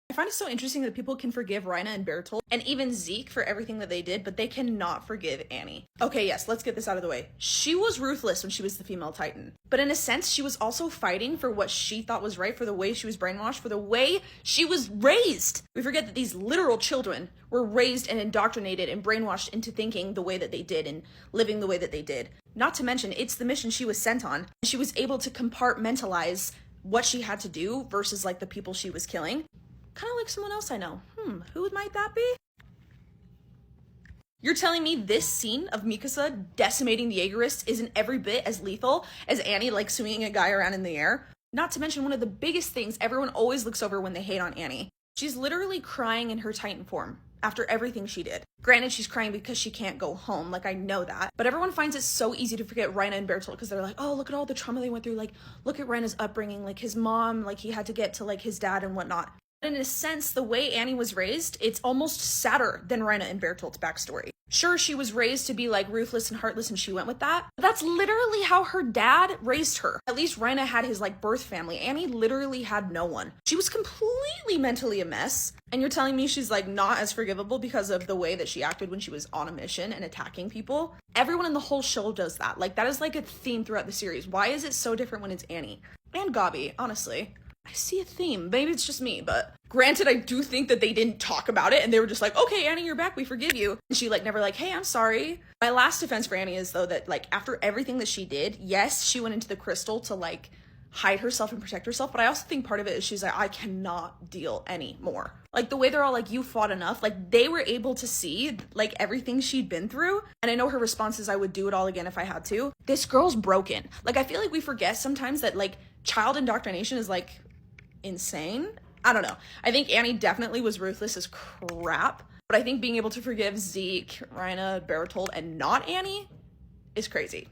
I find it so interesting that people can forgive Rhina and Bertolt and even Zeke for everything that they did, but they cannot forgive Annie. Okay, yes, let's get this out of the way. She was ruthless when she was the female Titan, but in a sense, she was also fighting for what she thought was right, for the way she was brainwashed, for the way she was raised. We forget that these literal children were raised and indoctrinated and brainwashed into thinking the way that they did and living the way that they did. Not to mention, it's the mission she was sent on. She was able to compartmentalize what she had to do versus like the people she was killing. Kind of like someone else I know. Who might that be? You're telling me this scene of Mikasa decimating the Jaegerists isn't every bit as lethal as Annie like swinging a guy around in the air? Not to mention one of the biggest things everyone always looks over when they hate on Annie. She's literally crying in her Titan form after everything she did. Granted, she's crying because she can't go home, like I know that, but everyone finds it so easy to forget Rhina and Bertolt because they're like, oh, look at all the trauma they went through, like, look at Rhina's upbringing, like his mom, like he had to get to like his dad and whatnot. In a sense, the way Annie was raised, it's almost sadder than Rhina and Bertolt's backstory. Sure, she was raised to be like ruthless and heartless and she went with that, but that's literally how her dad raised her. At least Rhina had his like birth family. Annie literally had no one. She was completely mentally a mess. And you're telling me she's like not as forgivable because of the way that she acted when she was on a mission and attacking people? Everyone in the whole show does that. Like that is like a theme throughout the series. Why is it so different when it's Annie? And Gabi, honestly. I see a theme. Maybe it's just me, but granted, I do think that they didn't talk about it and they were just like, okay, Annie, you're back. We forgive you. And she like never like, hey, I'm sorry. My last defense for Annie is though that like after everything that she did, yes, she went into the crystal to like hide herself and protect herself. But I also think part of it is she's like, I cannot deal anymore. Like the way they're all like, you fought enough. Like they were able to see like everything she'd been through. And I know her response is I would do it all again if I had to. This girl's broken. Like I feel like we forget sometimes that like child indoctrination is like insane. I don't know. I think Annie definitely was ruthless as crap, but I think being able to forgive Zeke, Rhina, Bertolt, and not Annie is crazy.